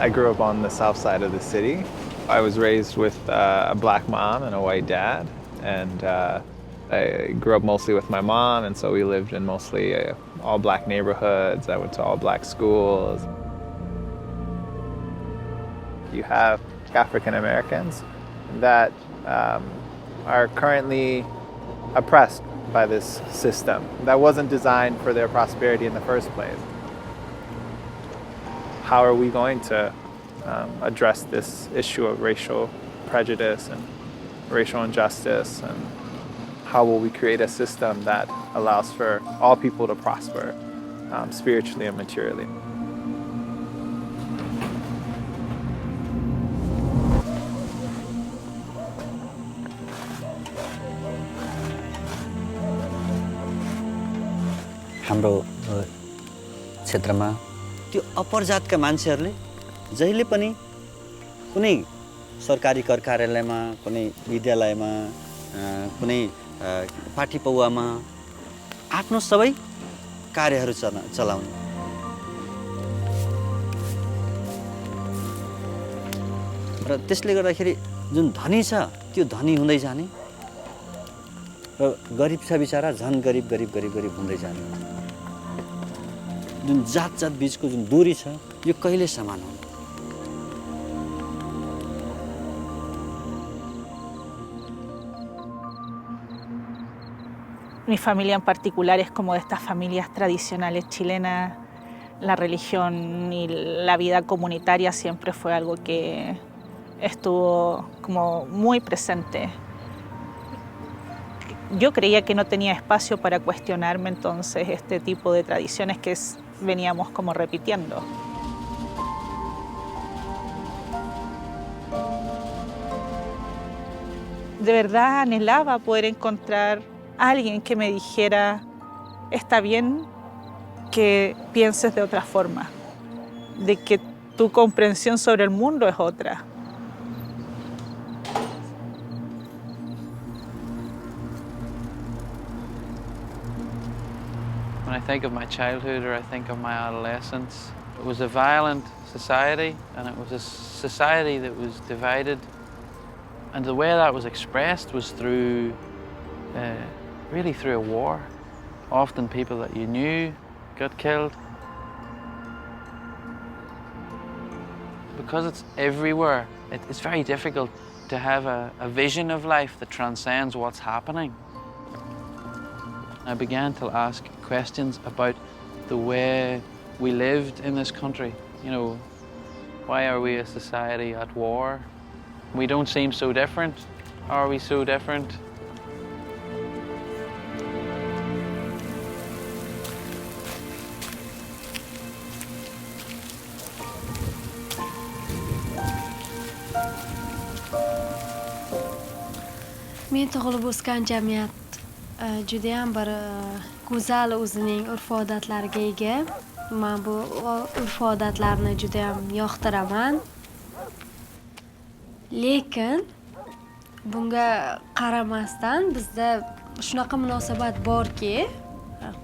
I grew up on the south side of the city. I was raised with a black mom and a white dad, and I grew up mostly with my mom, and so we lived in mostly all black neighborhoods. I went to all black schools. You have African Americans that are currently oppressed by this system that wasn't designed for their prosperity in the first place. How are we going to address this issue of racial prejudice and racial injustice, and how will we create a system that allows for all people to prosper spiritually and materially? हाम्रो क्षेत्रमा त्यो अपर जातका मान्छेहरूले जहिले पनि कुनै सरकारी कर कार्यालयमा, कुनै विद्यालयमा, कुनै पार्टी पौवामा आफ्नो सबै कार्यहरू चलाउने। र त्यसले गर्दाखेरि जुन धनी छ त्यो धनी हुँदै जाने र गरिब छ बिचारा झन् गरिब गरिब गरिब गरिब हुँदै जाने। जुन जात जात बीचको जुन दूरी छ यो कहिले समान हुँदैन। Mi familia en particular es como de estas familias tradicionales chilenas. La religión y la vida comunitaria siempre fue algo que estuvo como muy presente. Yo creía que no tenía espacio para cuestionarme entonces este tipo de tradiciones que veníamos como repitiendo. De verdad anhelaba poder encontrar a alguien que me dijera, está bien que pienses de otra forma, de que tu comprensión sobre el mundo es otra. When I think of my childhood or I think of my adolescence, it was a violent society, and it was a society that was divided. And the way that was expressed was through, really through a war. Often people that you knew got killed. Because it's everywhere, it's very difficult to have a vision of life that transcends what's happening. I began to ask questions about the way we lived in this country. You know, why are we a society at war? We don't seem so different. Are we so different? Men tug'ilib o'sgan jamiyat judayam bir go'zal o'zining urf-odatlariga ega. Men bu urf-odatlarni judayam yoqtiraman. Lekin bunga qaramasdan bizda shunaqa munosabat borki,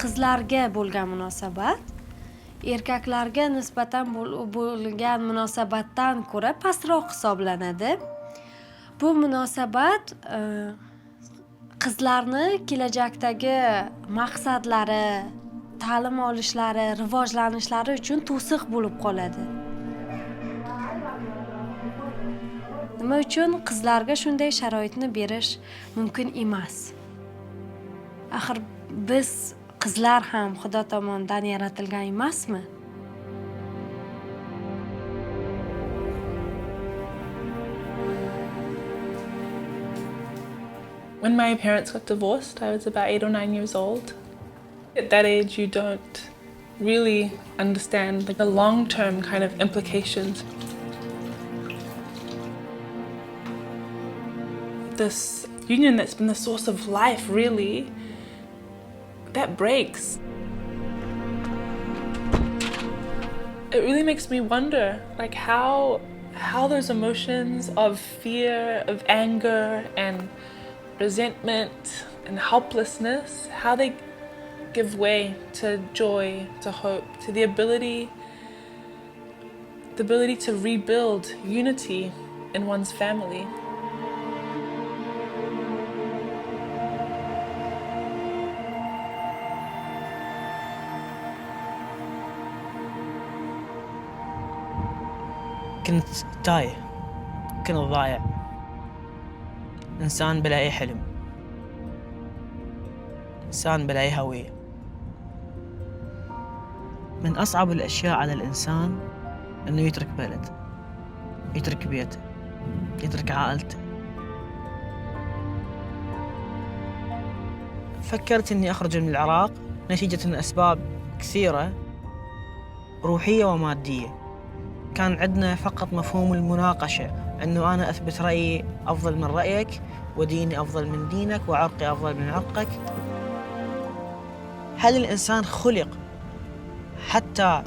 qizlarga bo'lgan munosabat erkaklarga nisbatan bo'lgan munosabatdan ko'ra pastroq hisoblanadi. Bu munosabat qizlarni kelajakdagi maqsadlari, ta'lim olishlari, rivojlanishlari uchun to'siq bo'lib qoladi. Nima uchun qizlarga shunday sharoitni berish mumkin emas? Axir biz qizlar ham Xudo tomonidan yaratilgan emasmi? When my parents got divorced, I was about 8 or 9 years old. At that age, you don't really understand the long-term kind of implications. This union that's been the source of life, really, that breaks. It really makes me wonder, like how those emotions of fear, of anger, and resentment and helplessness, how they give way to joy, to hope, to the ability the ability to rebuild unity in one's family. كنت تايه، كنت ضايع، إنسان بلا أي حلم، إنسان بلا أي هوية. من أصعب الأشياء على الإنسان إنه يترك بلد، يترك بيته، يترك عائلته. فكرت إني أخرج من العراق نتيجة أسباب كثيرة روحية ومادية. كان عندنا فقط مفهوم المناقشة، أنه أنا أثبت رأيي أفضل من رأيك، وديني أفضل من دينك، وعرقي أفضل من عرقك. هل الإنسان خلق حتى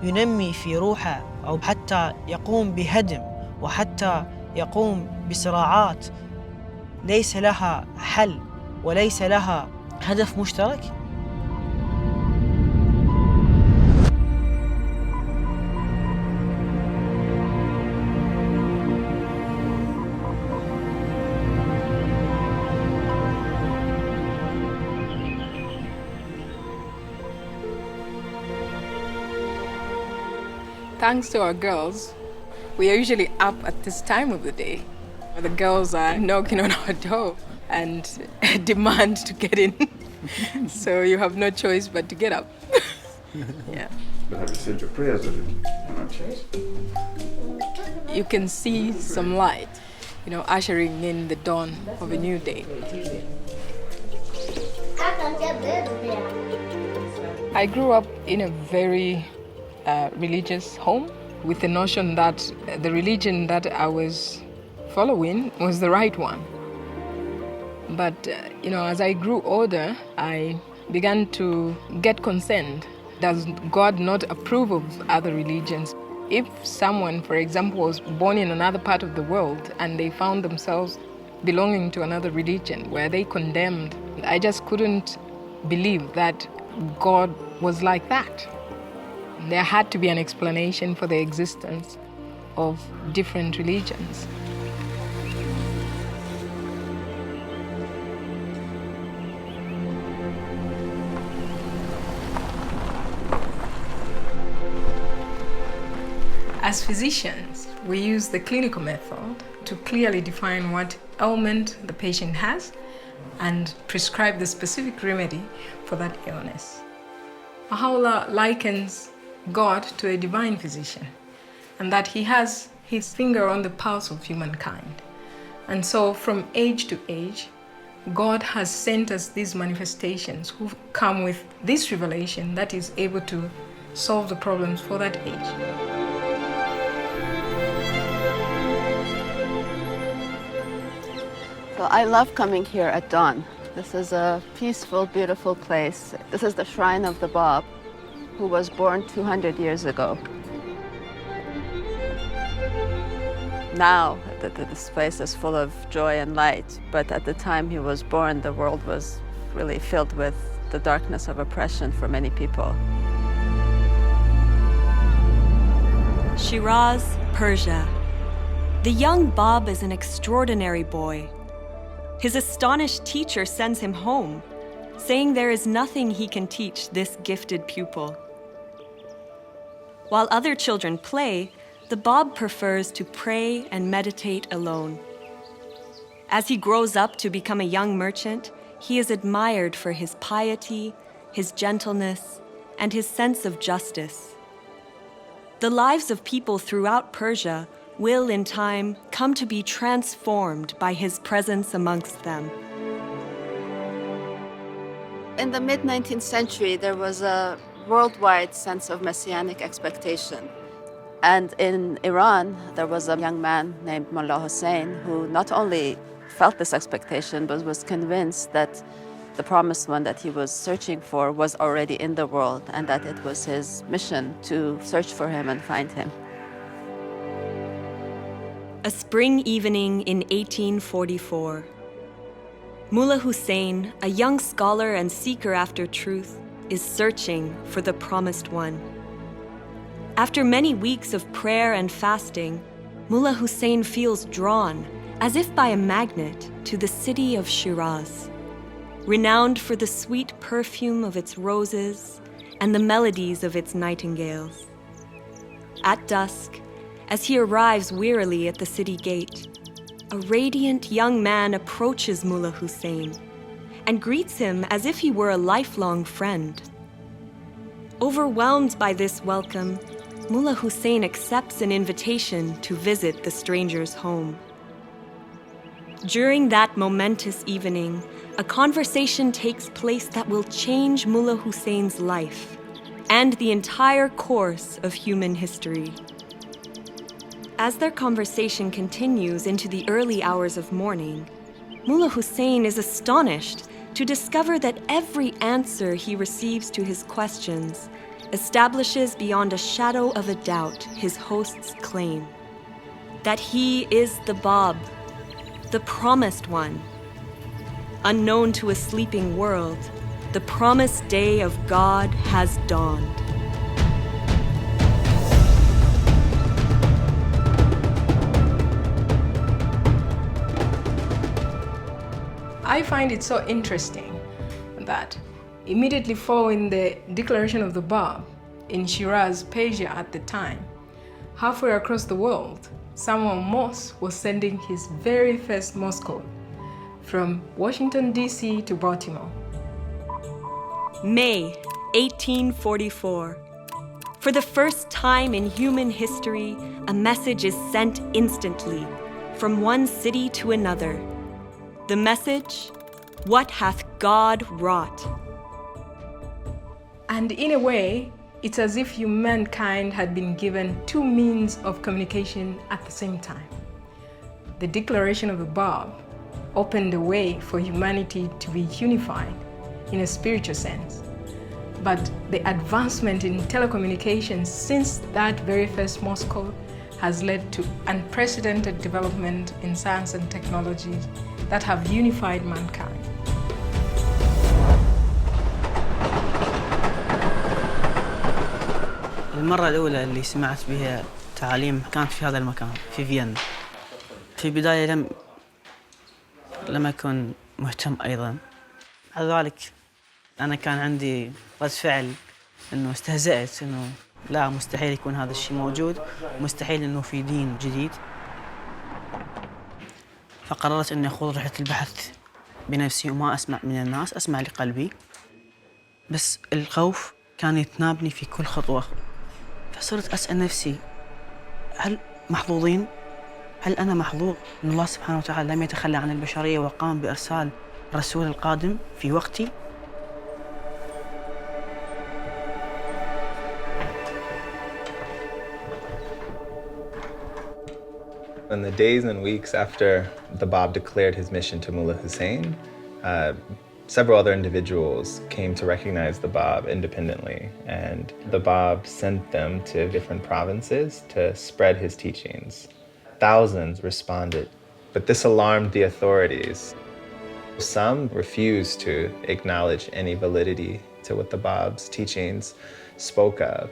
ينمي في روحه، أو حتى يقوم بهدم، وحتى يقوم بصراعات ليس لها حل وليس لها هدف مشترك؟ Thanks to our girls, we are usually up at this time of the day. The girls are knocking on our door and demand to get in. So you have no choice but to get up. Yeah. But have you said your prayers already? You can see some light, ushering in the dawn of a new day. I grew up in a very religious home with the notion that the religion that I was following was the right one. But, as I grew older, I began to get concerned. Does God not approve of other religions? If someone, for example, was born in another part of the world and they found themselves belonging to another religion, were they condemned? I just couldn't believe that God was like that. There had to be an explanation for the existence of different religions. As physicians, we use the clinical method to clearly define what ailment the patient has and prescribe the specific remedy for that illness. Baha'u'llah likens God to a divine physician, and that he has his finger on the pulse of humankind. And so from age to age, God has sent us these manifestations who come with this revelation that is able to solve the problems for that age. So I love coming here at dawn. This is a peaceful, beautiful place. This is the shrine of the Bab, who was born 200 years ago. Now, this place is full of joy and light, but at the time he was born, the world was really filled with the darkness of oppression for many people. Shiraz, Persia. The young Bab is an extraordinary boy. His astonished teacher sends him home, saying there is nothing he can teach this gifted pupil. While other children play, the Bab prefers to pray and meditate alone. As he grows up to become a young merchant, he is admired for his piety, his gentleness, and his sense of justice. The lives of people throughout Persia will, in time, come to be transformed by his presence amongst them. In the mid-19th century, there was a worldwide sense of messianic expectation. And in Iran, there was a young man named Mullah Hussein who not only felt this expectation, but was convinced that the promised one that he was searching for was already in the world, and that it was his mission to search for him and find him. A spring evening in 1844. Mullah Hussein, a young scholar and seeker after truth, is searching for the promised one. After many weeks of prayer and fasting, Mullah Hussein feels drawn, as if by a magnet, to the city of Shiraz, renowned for the sweet perfume of its roses and the melodies of its nightingales. At dusk, as he arrives wearily at the city gate, a radiant young man approaches Mullah Hussein and greets him as if he were a lifelong friend. Overwhelmed by this welcome, Mullah Hussein accepts an invitation to visit the stranger's home. During that momentous evening, a conversation takes place that will change Mullah Hussein's life and the entire course of human history. As their conversation continues into the early hours of morning, Mullah Hussein is astonished to discover that every answer he receives to his questions establishes beyond a shadow of a doubt his host's claim that he is the Bab, the promised one. Unknown to a sleeping world, the promised day of God has dawned. I find it so interesting that immediately following the declaration of the Bab in Shiraz, Persia at the time, halfway across the world, Samuel Morse was sending his very first Morse code from Washington, D.C. to Baltimore. May 1844. For the first time in human history, a message is sent instantly from one city to another. The message, "What hath God wrought?" And in a way, it's as if humankind had been given two means of communication at the same time. The declaration of the Bab opened the way for humanity to be unified in a spiritual sense. But the advancement in telecommunications since that very first Morse code has led to unprecedented development in science and technology that have unified mankind. المرة الأولى اللي سمعت بها تعاليم كانت في هذا المكان في فيينا. في البداية لم أكن مهتم أيضا. بعد ذلك أنا كان عندي رد فعل إنه استهزأت إنه لا مستحيل يكون هذا الشيء موجود، مستحيل إنه في دين جديد. فقررت إني أخوض رحلة البحث بنفسي وما أسمع من الناس، أسمع لقلبي. بس الخوف كان يتنابني في كل خطوة. فصرت أسأل نفسي هل محظوظين؟ هل أنا محظوظ إن الله سبحانه وتعالى لم يتخلى عن البشرية وقام بإرسال الرسول القادم في وقتي؟ In the days and weeks after the Bab declared his mission to Mullah Hussein, several other individuals came to recognize the Bab independently, and the Bab sent them to different provinces to spread his teachings. Thousands responded, but this alarmed the authorities. Some refused to acknowledge any validity to what the Bab's teachings spoke of,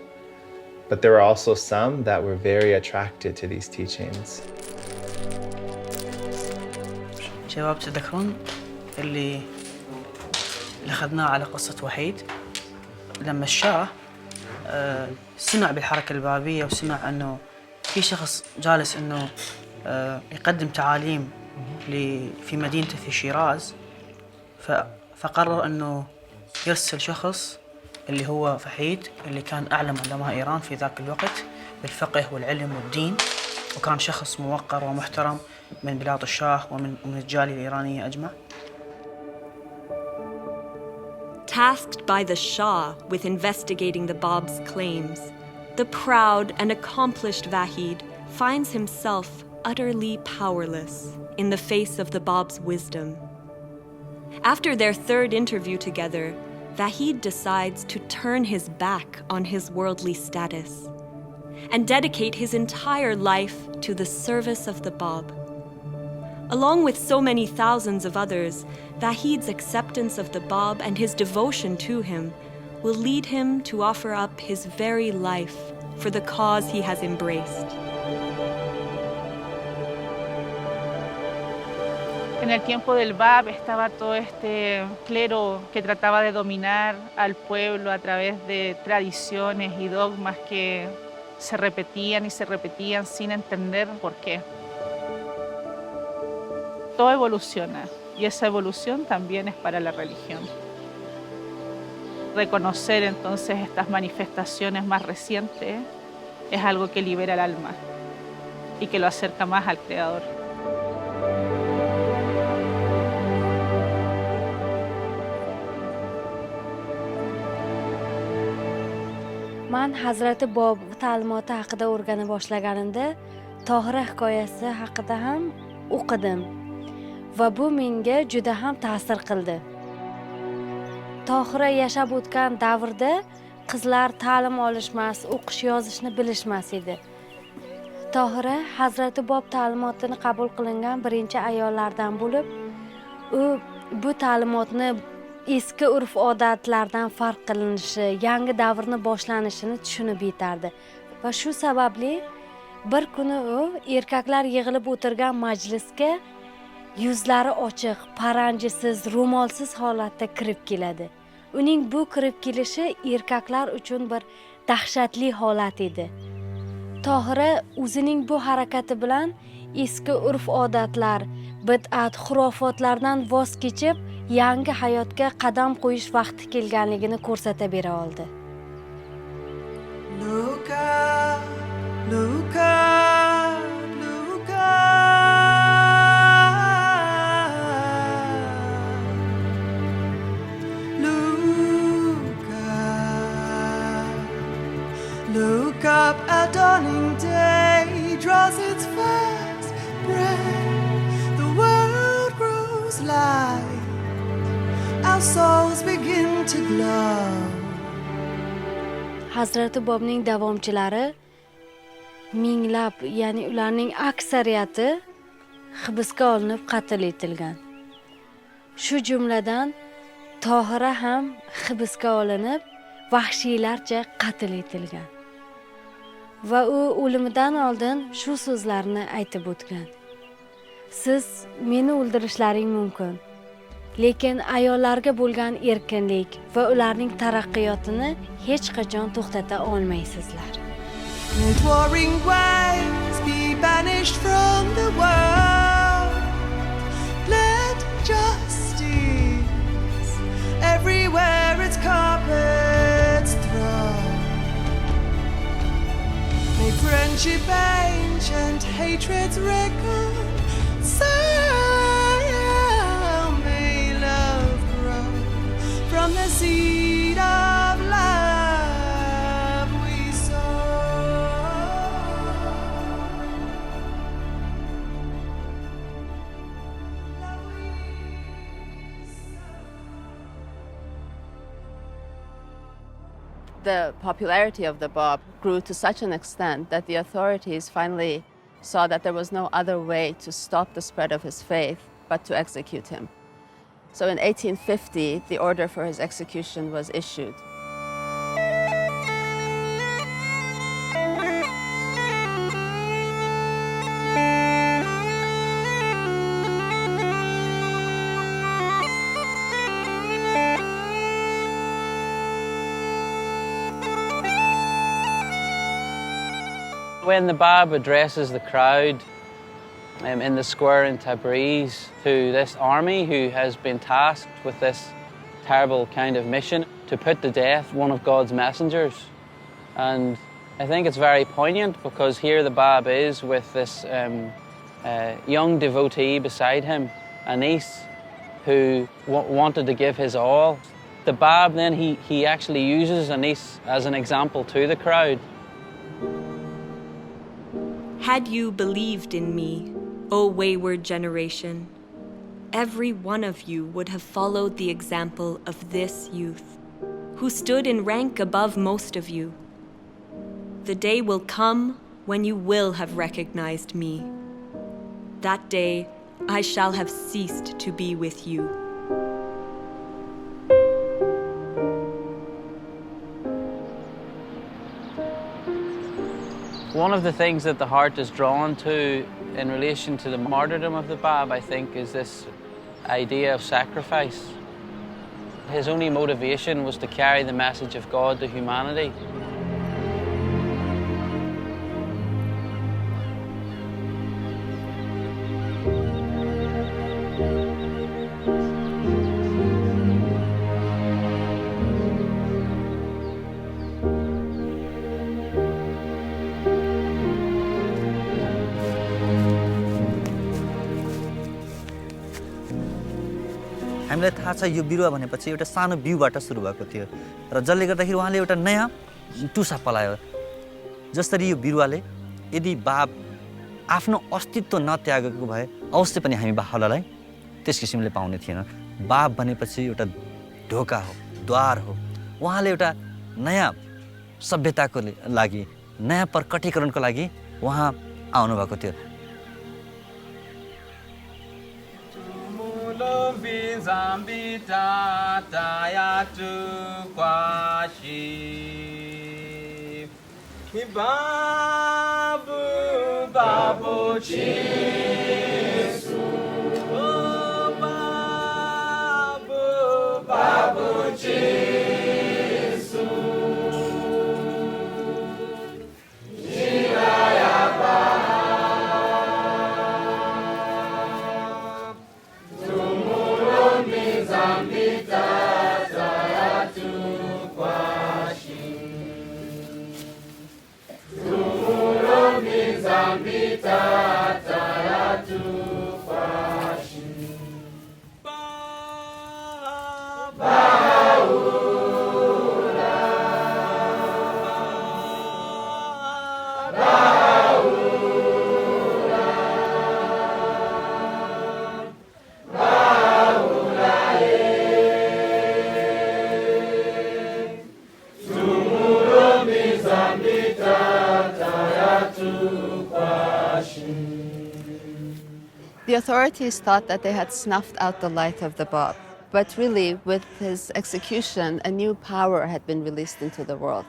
but there were also some that were very attracted to these teachings. شباب تذكرون اللي أخذناه على قصة وحيد لما الشاه سمع بالحركة البابية وسمع أنه في شخص جالس أنه يقدم تعاليم في مدينته في شيراز، فقرر أنه يرسل شخص اللي هو فحيد اللي كان أعلم علماء إيران في ذاك الوقت بالفقه والعلم والدين، وكان شخص موقر ومحترم من بلاد الشاه ومن الجالية الإيرانية أجمع. Tasked by the Shah with investigating the Bab's claims, the proud and accomplished Vahid finds himself utterly powerless in the face of the Bab's wisdom. After their third interview together, Vahid decides to turn his back on his worldly status and dedicate his entire life to the service of the Bab. Along with so many thousands of others, Vahid's acceptance of the Bab and his devotion to him will lead him to offer up his very life for the cause he has embraced. En el tiempo del BAP estaba todo este clero que trataba de dominar al pueblo a través de tradiciones y dogmas que se repetían y se repetían sin entender por qué. Todo evoluciona y esa evolución también es para la religión. Reconocer entonces estas manifestaciones más recientes es algo que libera el alma y que lo acerca más al Creador. Man Hazrati Bob ta'limoti haqida o'rgana boshlaganimda Tohira hikoyasi haqida ham o'qidim va bu menga juda ham ta'sir qildi. Tohira yashab o'tgan davrda qizlar ta'lim olishmas, o'qish yozishni bilishmas edi. Tohira Hazrati Bob ta'limotini qabul qilingan birinchi ayollardan bo'lib, u bu ta'limotni eski urf-odatlardan farq qilinishi, yangi davrni boshlanishini tushunib yetardi. Va shu sababli bir kuni u erkaklar yig'ilib o'tirgan majlisga yuzlari ochiq, paranjisiz, ro'molsiz holatda kirib keladi. Uning bu kirib kelishi erkaklar uchun bir dahshatli holat edi. Tohira o'zining bu harakati bilan eski urf-odatlar, bid'at, xurofotlardan voz kechib, yangi hayotga qadam qo'yish vaqti kelganligini ko'rsata bera oldi. Look up, look up, look up. Look up, look up, a dawning day draws its first breath. The world grows light. Our souls begin to glow. Hazrati Bobning davomchilari minglab, ya'ni ularning aksariyati hibsga olinib qatl etilgan. Shu jumladan Tohira ham hibsga olinib, vahshiylarcha qatl etilgan. Va u o'limidan oldin shu so'zlarni aytib o'tgan. Siz meni o'ldirishlaring mumkin, lekin ayollarga bo'lgan erkinlik va ularning taraqqiyotini hech qachon to'xtata olmaysizlar. Let warring waves be banished from the world. Let justice everywhere its carpets throw. May friendship ancient, hatreds reconcile. May love grow from the seed of love we sow. Love we sow. The popularity of the Bab grew to such an extent that the authorities finally saw that there was no other way to stop the spread of his faith but to execute him. So in 1850, the order for his execution was issued. When the Bab addresses the crowd in the square in Tabriz to this army who has been tasked with this terrible kind of mission to put to death one of God's messengers. And I think it's very poignant because here the Bab is with this young devotee beside him, Anis, who wanted to give his all. The Bab then, he actually uses Anis as an example to the crowd. Had you believed in me, O wayward generation, every one of you would have followed the example of this youth, who stood in rank above most of you. The day will come when you will have recognized me. That day I shall have ceased to be with you. One of the things that the heart is drawn to in relation to the martyrdom of the Bab, I think, is this idea of sacrifice. His only motivation was to carry the message of God to humanity. हामीलाई थाहा छ यो बिरुवा भनेपछि एउटा सानो बिउबाट सुरु भएको थियो र जसले गर्दाखेरि उहाँले एउटा नयाँ टुसा पलायो जसरी यो बिरुवाले यदि बाब आफ्नो अस्तित्व नत्यागेको भए अवश्य पनि हामी बाहुलालाई त्यस किसिमले पाउने थिएन बाब भनेपछि एउटा ढोका हो द्वार हो उहाँले एउटा नयाँ सभ्यताको लागि नयाँ प्रकटीकरणको लागि उहाँ आउनु भएको थियो Zambita tayatu kwashi babu babu Jesu babu babu Jesu Cahaya The authorities thought that they had snuffed out the light of the Bab, but really, with his execution, a new power had been released into the world.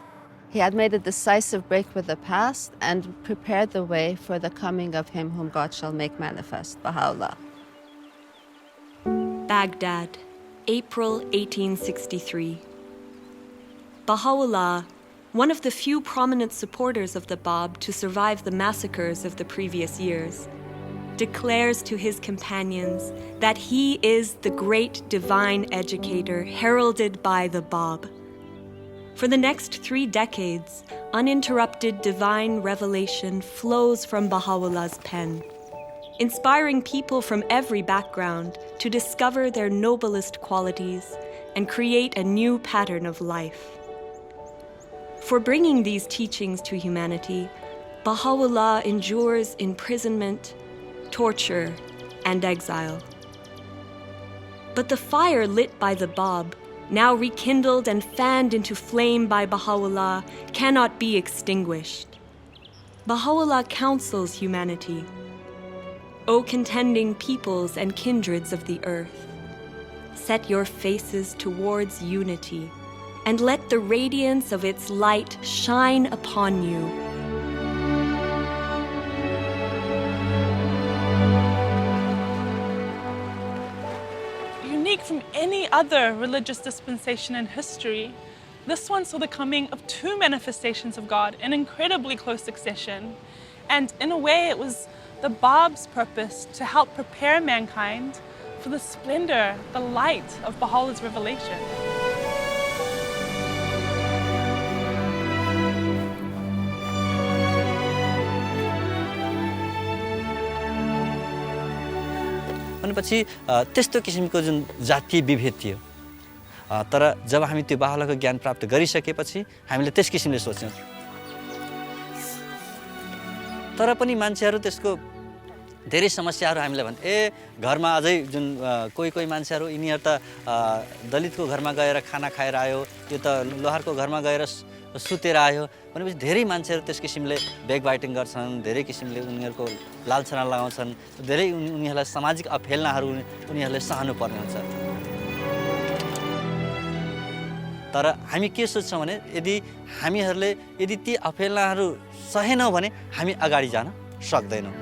He had made a decisive break with the past and prepared the way for the coming of him whom God shall make manifest, Baha'u'llah. Baghdad, April 1863. Baha'u'llah, one of the few prominent supporters of the Bab to survive the massacres of the previous years, declares to his companions that he is the great divine educator heralded by the Bab. For the next 3 decades, uninterrupted divine revelation flows from Baha'u'llah's pen, inspiring people from every background to discover their noblest qualities and create a new pattern of life. For bringing these teachings to humanity, Baha'u'llah endures imprisonment, torture, and exile. But the fire lit by the Bab, now rekindled and fanned into flame by Baha'u'llah, cannot be extinguished. Baha'u'llah counsels humanity. O contending peoples and kindreds of the earth, set your faces towards unity, and let the radiance of its light shine upon you. Unique from any other religious dispensation in history, this one saw the coming of 2 manifestations of God in incredibly close succession. And in a way, it was the Bab's purpose to help prepare mankind for the splendor, the light of Baha'u'llah's revelation. भनेपछि त्यस्तो किसिमको जुन जातीय विभेद थियो तर जब हामी त्यो बाहुलाको ज्ञान प्राप्त गरिसकेपछि हामीले त्यस किसिमले सोच्यौं तर पनि मान्छेहरू त्यसको धेरै समस्याहरू हामीले भने घरमा अझै जुन कोही मान्छेहरू यिनीहरु त दलितको घरमा गएर खाना खाएर आयो यो त लोहारको घरमा गएर सुतेर आयो भनेपछि धेरै मान्छेहरू त्यस किसिमले ब्याक बाइटिङ गर्छन् धेरै किसिमले उनीहरुको लालछना लगाउँछन् धेरै उनीहरुलाई सामाजिक अफेलनाहरू उनीहरुले सहनु पर्ने हुन्छ तर हामी के सोच्छौँ भने यदि हामीहरूले यदि ती अपेलाहरू सहेनौँ भने हामी अगाडि जान सक्दैनौँ।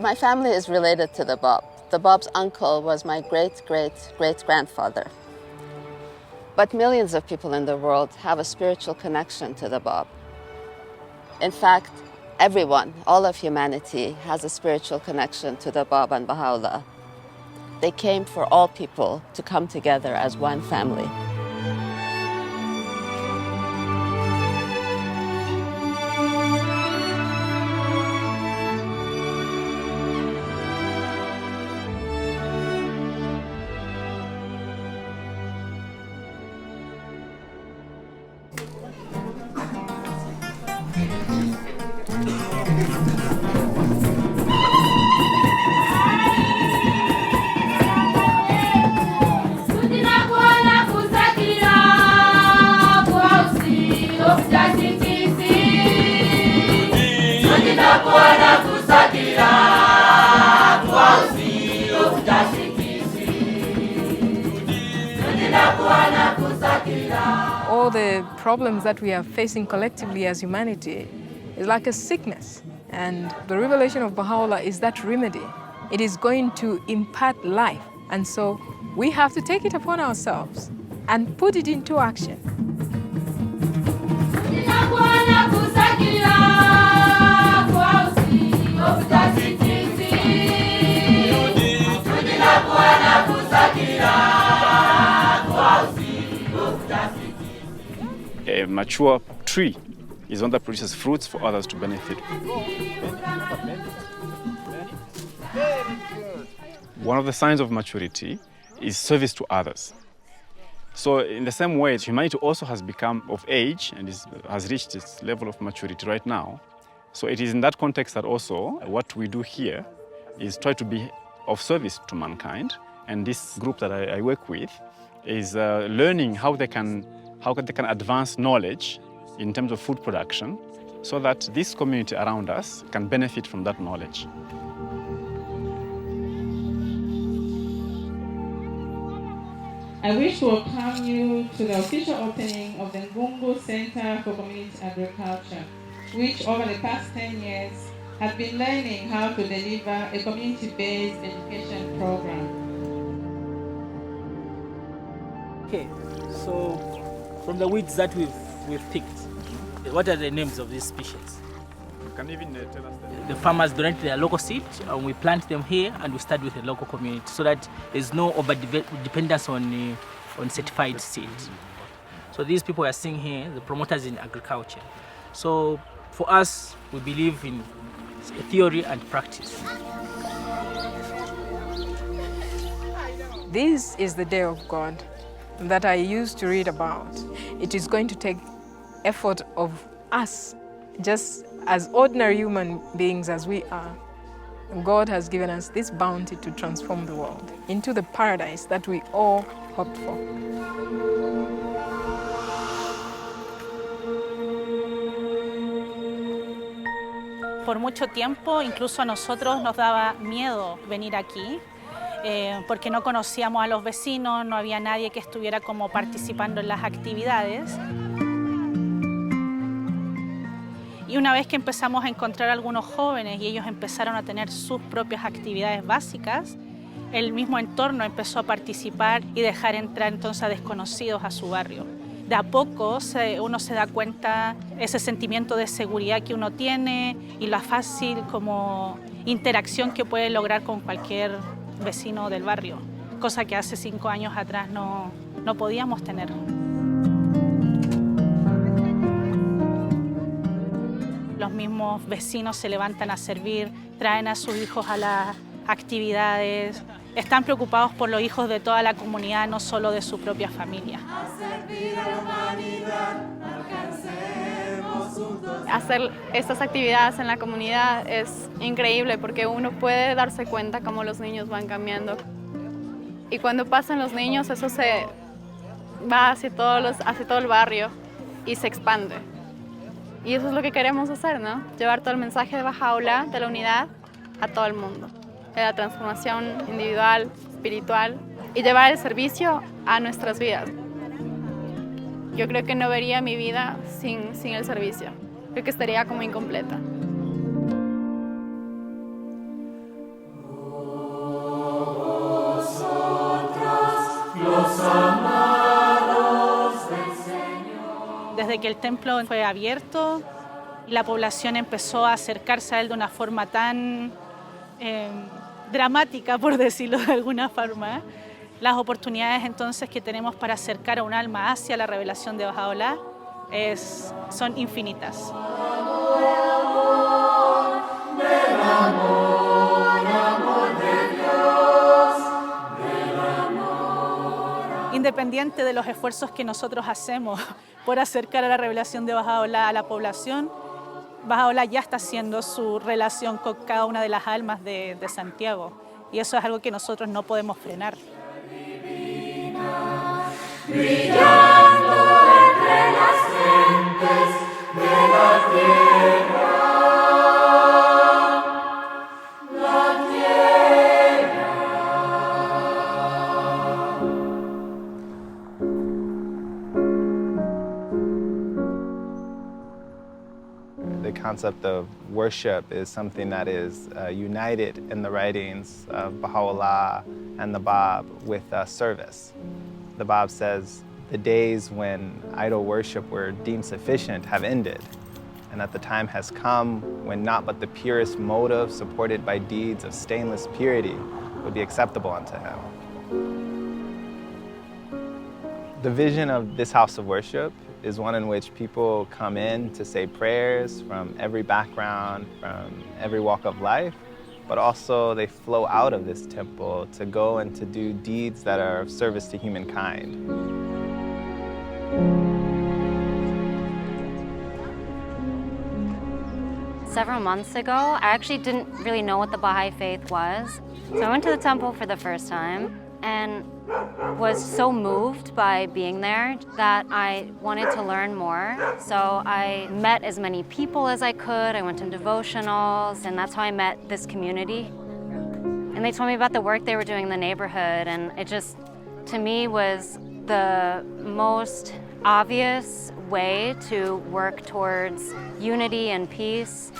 My family is related to the Bob. The Bob's uncle was my great-great-great-grandfather. But millions of people in the world have a spiritual connection to the Bob. In fact, everyone, all of humanity, has a spiritual connection to the Bob and Baha'u'llah. They came for all people to come together as one family. All the problems that we are facing collectively as humanity is like a sickness. And the revelation of Baha'u'llah is that remedy. It is going to impart life. And so we have to take it upon ourselves and put it into action. A mature tree is one that produces fruits for others to benefit. One of the signs of maturity is service to others. So in the same way, humanity also has become of age and has reached its level of maturity right now. So it is in that context that also what we do here is try to be of service to mankind. And this group that I work with is learning how they can advance knowledge in terms of food production so that this community around us can benefit from that knowledge. I wish to welcome you to the official opening of the Ngungu Center for Community Agriculture, which over the past 10 years has been learning how to deliver a community-based education program. Okay, so from the weeds that we've picked, what are the names of these species? You can even tell us that. The farmers donate their local seed and we plant them here and we start with the local community so that there's no over-dependence on certified seed. So these people are seeing here, the promoters in agriculture. So for us, we believe in theory and practice. This is the day of God that I used to read about. It is going to take effort of us, just as ordinary human beings as we are. God has given us this bounty to transform the world into the paradise that we all hoped for. Por mucho tiempo, incluso a nosotros nos daba miedo venir aquí, porque no conocíamos a los vecinos, no había nadie que estuviera como participando en las actividades. Y una vez que empezamos a encontrar a algunos jóvenes y ellos empezaron a tener sus propias actividades básicas, el mismo entorno empezó a participar y dejar entrar entonces a desconocidos a su barrio. De a poco uno se da cuenta ese sentimiento de seguridad que uno tiene y la fácil como interacción que puede lograr con cualquier vecino del barrio, cosa que hace 5 años atrás no podíamos tener. Los mismos vecinos se levantan a servir, traen a sus hijos a las actividades, están preocupados por los hijos de toda la comunidad, no solo de su propia familia. Hacer estas actividades en la comunidad es increíble porque uno puede darse cuenta cómo los niños van cambiando. Y cuando pasan los niños, eso se va hacia todo el barrio y se expande. Y eso es lo que queremos hacer, ¿no? Llevar todo el mensaje de Baha'u'lláh, de la unidad, a todo el mundo. De la transformación individual, espiritual, y llevar el servicio a nuestras vidas. Yo creo que no vería mi vida sin el servicio. Creo que estaría como incompleta. Desde que el templo fue abierto, la población empezó a acercarse a él de una forma tan dramática, por decirlo de alguna forma. Las oportunidades entonces que tenemos para acercar a un alma hacia la revelación de Baha'u'lláh son infinitas. Independiente de los esfuerzos que nosotros hacemos por acercar a la revelación de Baha'u'lláh a la población, Baha'u'lláh ya está haciendo su relación con cada una de las almas de Santiago. Y eso es algo que nosotros no podemos frenar. Brillando entre las gentes de la tierra, la tierra. The concept of worship is something that is united in the writings of Baha'u'lláh and the Bab with service. The Bab says, the days when idol worship were deemed sufficient have ended, and that the time has come when not but the purest motive supported by deeds of stainless purity would be acceptable unto him. The vision of this house of worship is one in which people come in to say prayers from every background, from every walk of life, but also they flow out of this temple to go and to do deeds that are of service to humankind. Several months ago, I actually didn't really know what the Baha'i faith was. So I went to the temple for the first time and was so moved by being there that I wanted to learn more. So I met as many people as I could. I went to devotionals, and that's how I met this community. And they told me about the work they were doing in the neighborhood, and it just, to me, was the most obvious way to work towards unity and peace,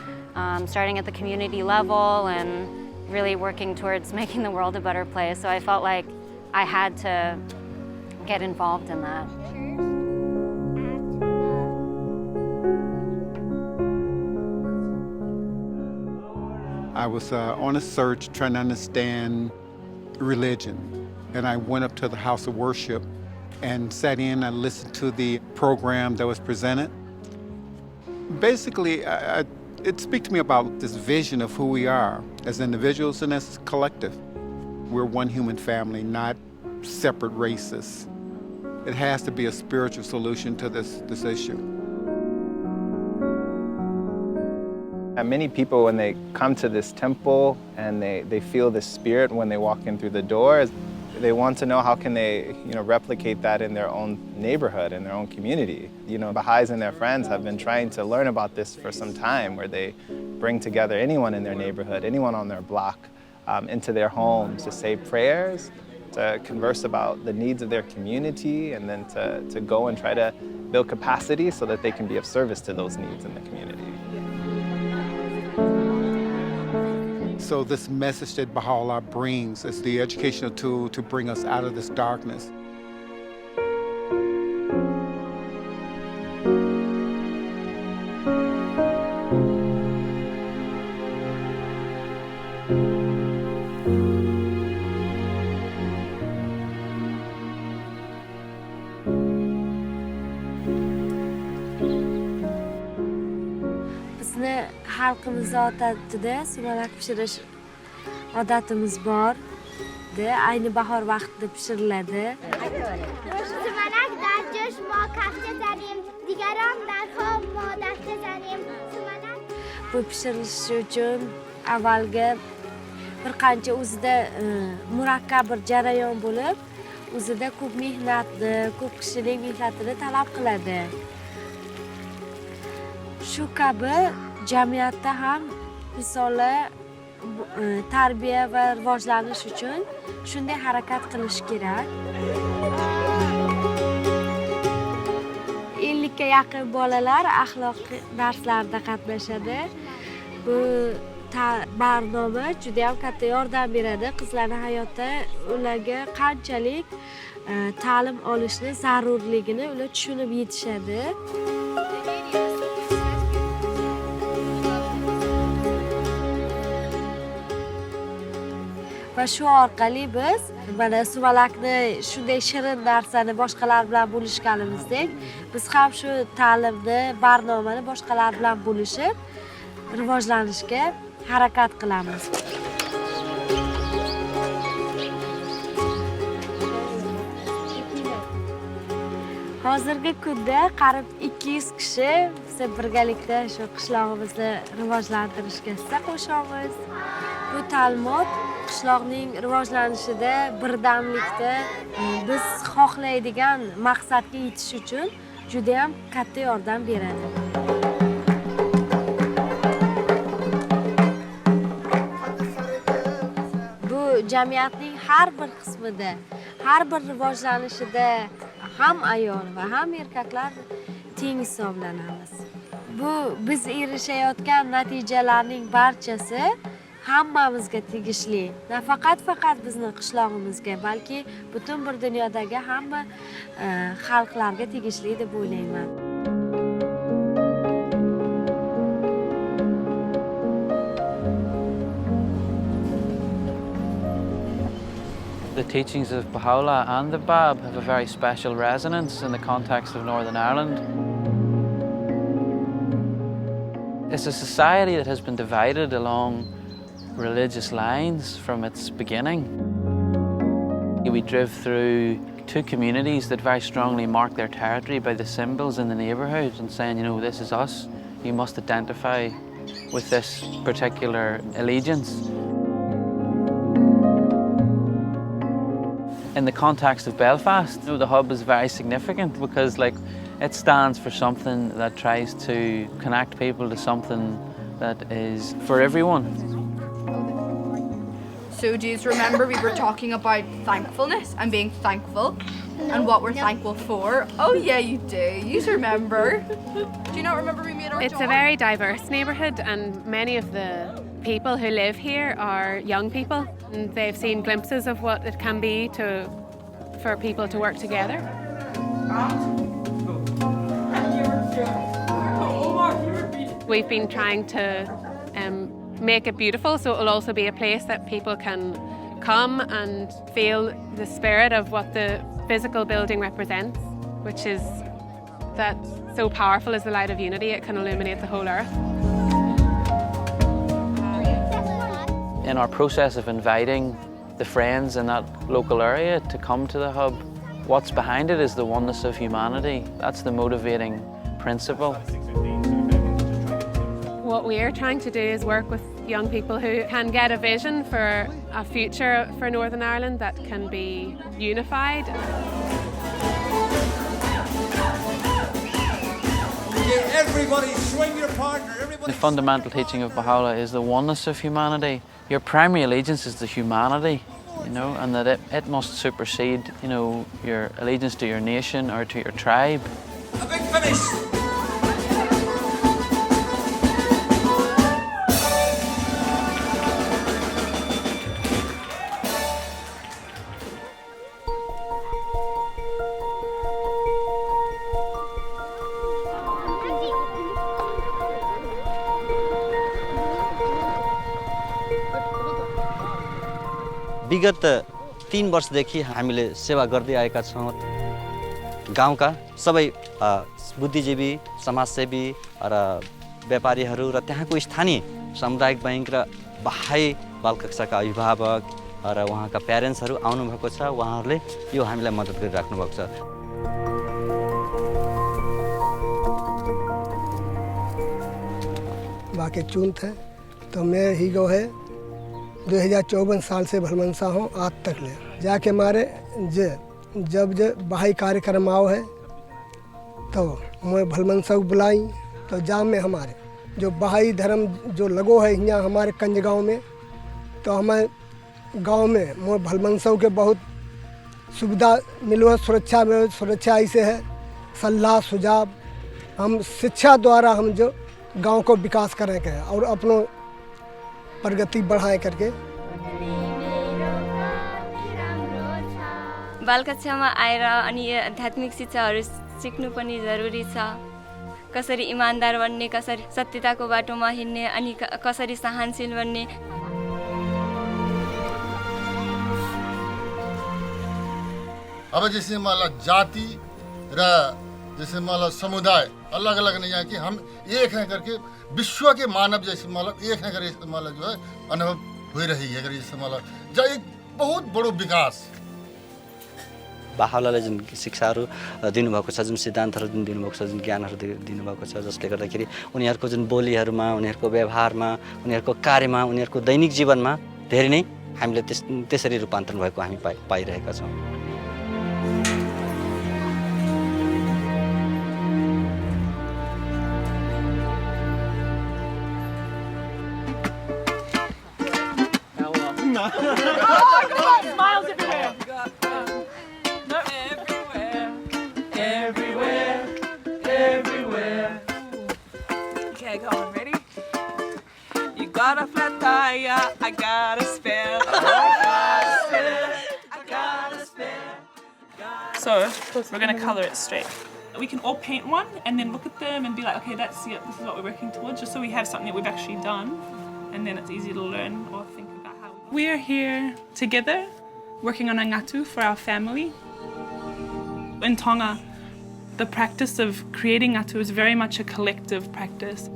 starting at the community level and really working towards making the world a better place. So I felt like I had to get involved in that. I was on a search trying to understand religion, and I went up to the house of worship and sat in and listened to the program that was presented. Basically, it speaks to me about this vision of who we are as individuals and as a collective. We're one human family, not separate races. It has to be a spiritual solution to this issue. And many people, when they come to this temple and they feel the spirit when they walk in through the doors, they want to know how can they, replicate that in their own neighborhood, in their own community. Baha'is and their friends have been trying to learn about this for some time, where they bring together anyone in their neighborhood, anyone on their block, into their homes to say prayers, to converse about the needs of their community, and then to go and try to build capacity so that they can be of service to those needs in the community. So this message that Baha'u'lláh brings is the educational tool to bring us out of this darkness. Bizni xalqimiz odatida sumalak pishirish odatimiz bor. Ayni bahor vaqtida pishiriladi. sumalak dar jo'sh ma kafta zanim, digaron dar xob ma dasta zanim. Bu pishirilishi uchun avvalgi bir qancha o'zida murakkab bir jarayon bo'lib, o'zida ko'p mehnatni, ko'p kishining mehnatini talab qiladi. shu kabi jamiyatda ham misoli tarbiya va rivojlanish uchun shunday harakat qilish kerak. 50 ga yaqin bolalar axloqiy darslarda qatnashadi. Bu barnoma juda ham katta yordam beradi qizlarning hayotda ularga qanchalik ta'lim olishni zarurligini ular tushunib yetishadi. Va shu orqali biz mana sumalakni shunday shirin narsani boshqalar bilan bo'lishganimizdek, biz ham shu ta'limni, barnomani boshqalar bilan bo'lishib, rivojlanishga harakat qilamiz. Hozirgi kunda qarib 200 kishi biz birgalikda shu qishlog'imizni rivojlantirishga hissa qo'shamiz. Bu ta'limot qishloqning rivojlanishida, birdamlikda biz xohlaydigan maqsadga yetish uchun juda ham katta yordam beradi. Bu jamiyatning har bir qismida, har bir rivojlanishida ham ayol va ham erkaklar teng hisoblanamiz. Bu biz erishayotgan natijalarning barchasi hammamizga tegishli. Nafaqat bizni qishlog'imizga, balki butun bir dunyodagi hamma xalqlarga tegishli deb o'ylayman. The teachings of Baha'u'llah and the Bab have a very special resonance in the context of Northern Ireland. It's a society that has been divided along religious lines from its beginning. We drove through two communities that very strongly mark their territory by the symbols in the neighbourhood and saying, you know, this is us, you must identify with this particular allegiance. In the context of Belfast, you know, the hub is very significant because it stands for something that tries to connect people to something that is for everyone. So do you remember we were talking about thankfulness and being thankful and what we're thankful for? Oh yeah, you do. You remember. Do you not remember we made our It's a very diverse neighbourhood and many of the people who live here are young people and they've seen glimpses of what it can be for people to work together. We've been trying to make it beautiful so it will also be a place that people can come and feel the spirit of what the physical building represents, which is that so powerful is the light of unity, it can illuminate the whole earth. In our process of inviting the friends in that local area to come to the hub, what's behind it is the oneness of humanity. That's the motivating principle. What we are trying to do is work with young people who can get a vision for a future for Northern Ireland that can be unified. Everybody swing your partner. The fundamental teaching of Baha'u'llah is the oneness of humanity. Your primary allegiance is to humanity, you know, and that it must supersede, you know, your allegiance to your nation or to your tribe. A big finish. विगत 3 वर्षदेखि हामीले सेवा गर्दै आएका छौँ। गाउँका सबै बुद्धिजीवी, समाजसेवी र व्यापारीहरू र त्यहाँको स्थानीय सामुदायिक बैंक र बाहाई बालकक्षाका अभिभावक र उहाँका प्यारेन्ट्सहरू आउनुभएको छ। उहाँहरूले यो हामीलाई मद्दत गरिराख्नु भएको छ। बाकी चून थे तो मैं ही गो है 2054 साल से भलमनसा हूँ आज तक ले जाके मारे जब बाही कार्यक्रम आओ है तो मैं भलमनसा को बुलाई तो जाम में हमारे जो बहाई धर्म जो लगो है यहाँ हमारे कंज गाँव में, तो हमें गांव में मोर भलमनसों के बहुत सुविधा मिलो है। सुरक्षा ऐसे है, सलाह सुझाव हम शिक्षा द्वारा हम जो गांव को विकास करें के और अपनों प्रगति बढ़ाए करके। बाल कक्षामा आएर अनि आध्यात्मिक शिक्षाहरू सिक्नु पनि जरुरी छ। कसरी इमानदार बन्ने, कसरी सत्यताको बाटोमा हिँड्ने, अनि कसरी सहनशील बन्ने। अब जैसे माला जाति र जैसे माला समुदाय अलग अलग नहीं है कि हम एक हैं करके विश्व के मानव जैसे माला एक हैं करके माला जो है अनुभव हो रही है जैसे माला जो एक बहुत बड़ो विकास। बाहुलाले जुन शिक्षाहरू दिनुभएको छ, जुन सिद्धान्तहरू जुन दिनुभएको छ, जुन ज्ञानहरू दिनुभएको छ, जसले गर्दाखेरि उनीहरूको जुन बोलीहरूमा, उनीहरूको व्यवहारमा, उनीहरूको कार्यमा, उनीहरूको दैनिक जीवनमा धेरै नै हामीले त्यसरी रूपान्तरण भएको हामी पाइरहेका छौँ। Smiles everywhere. Everywhere. Okay, go on. Ready? You got a flat tire, I got a spare. So we're going to color it straight. We can all paint one and then look at them and be like, okay, this is what we're working towards, just so we have something that we've actually done, and then it's easy to learn or think about how we're here together working on a ngatu for our family. In Tonga, the practice of creating ngatu is very much a collective practice.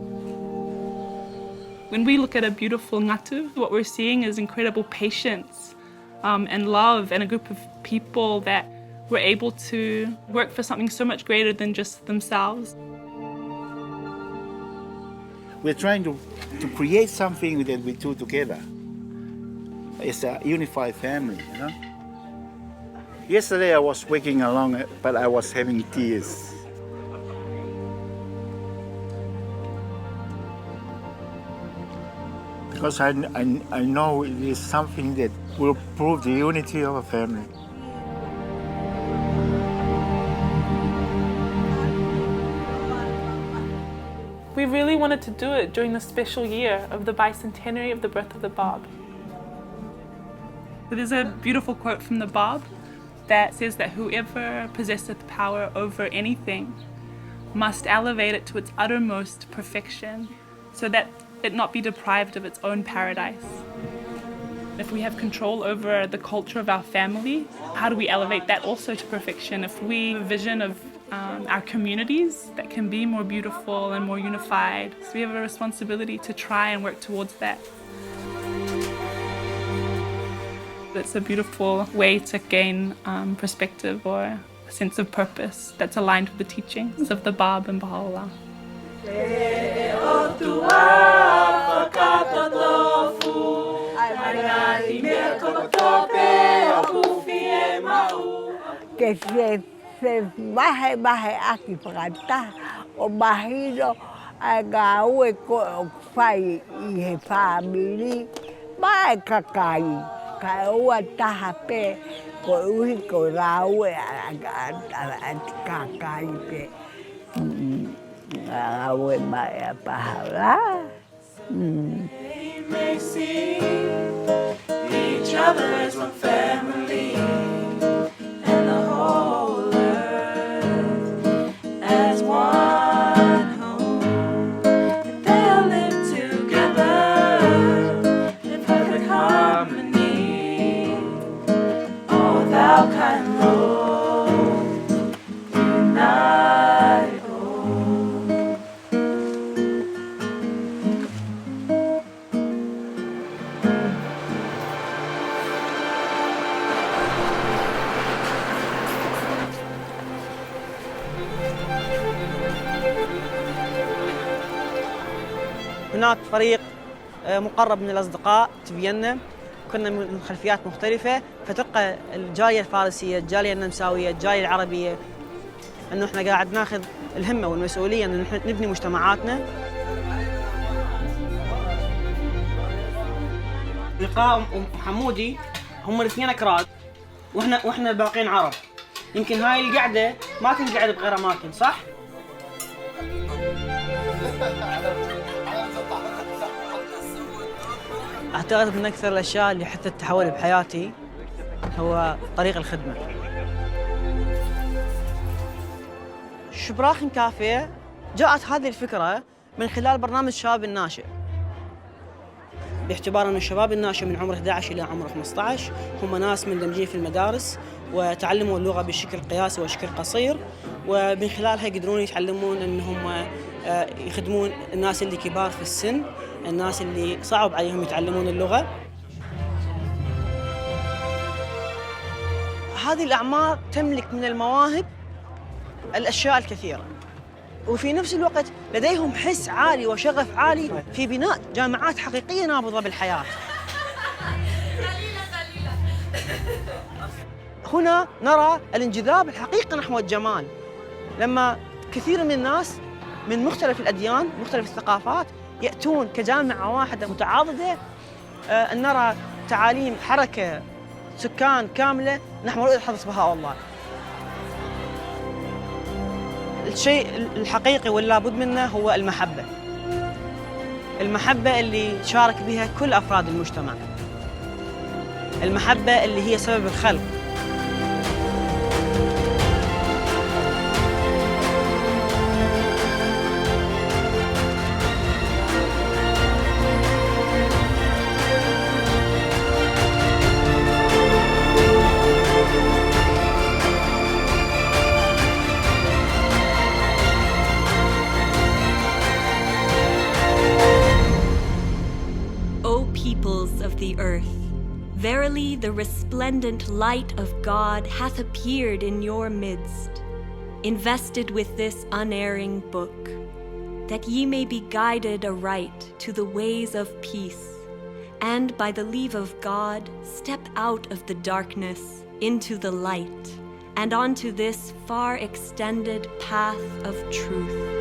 When we look at a beautiful ngatu, what we're seeing is incredible patience and love, and a group of people that were able to work for something so much greater than just themselves. We're trying to create something that we do together. It's a unified family, you know? Yesterday I was waking along, but I was having tears. Because I know it is something that will prove the unity of a family. We really wanted to do it during the special year of the bicentenary of the birth of the Barb. There's a beautiful quote from the Barb that says that whoever possesseth power over anything must elevate it to its uttermost perfection so that it not be deprived of its own paradise. If we have control over the culture of our family, how do we elevate that also to perfection? If we have a vision of our communities that can be more beautiful and more unified, so we have a responsibility to try and work towards that. It's a beautiful way to gain perspective or a sense of purpose that's aligned with the teachings of the Barb and Baha'u'llah. Se bahe aki pagata o bahiro agawe ko fai I family bahe kakai kaua tahape ko uhi ko rawe kakai pe agawe bahe pahala. They may see each other as one family and the whole earth as one home. And they'll live together in perfect harmony. Oh, thou kind Lord, unite all. هناك فريق مقرب من الأصدقاء في فيينا، كنا من خلفيات مختلفة، فتلقى الجالية الفارسية، الجالية النمساوية، الجالية العربية أنه إحنا قاعد ناخذ الهمة والمسؤولية أنه نحن نبني مجتمعاتنا. لقاء وحمودي هم الاثنين أكراد وإحنا الباقيين عرب. يمكن هاي القعدة ما تنقعد بغير أماكن، صح؟ أعتقد من أكثر الأشياء اللي حدثت تحول بحياتي هو طريق الخدمة. شبراخ كافيه جاءت هذه الفكرة من خلال برنامج شباب الناشئ، باعتبار أن الشباب الناشئ من عمر 11 إلى عمر 15 هم ناس مندمجين في المدارس وتعلموا اللغة بشكل قياسي وشكل قصير، ومن خلالها يقدرون يتعلمون أنهم يخدمون الناس اللي كبار في السن، الناس اللي صعب عليهم يتعلمون اللغة. هذه الأعمار تملك من المواهب الأشياء الكثيرة، وفي نفس الوقت لديهم حس عالي وشغف عالي في بناء جامعات حقيقية نابضة بالحياة. هنا نرى الانجذاب الحقيقي نحو الجمال، لما كثير من الناس من مختلف الأديان مختلف الثقافات يأتون كجامعة واحدة متعاضدة، أن نرى تعاليم حركة سكان كاملة نحو رؤية حضرة بهاء الله. الشيء الحقيقي واللا بد منه هو المحبة. المحبة اللي شارك بها كل أفراد المجتمع، المحبة اللي هي سبب الخلق. Peoples of the earth, verily the resplendent light of God hath appeared in your midst, invested with this unerring book, that ye may be guided aright to the ways of peace, and by the leave of God step out of the darkness into the light, and onto this far extended path of truth.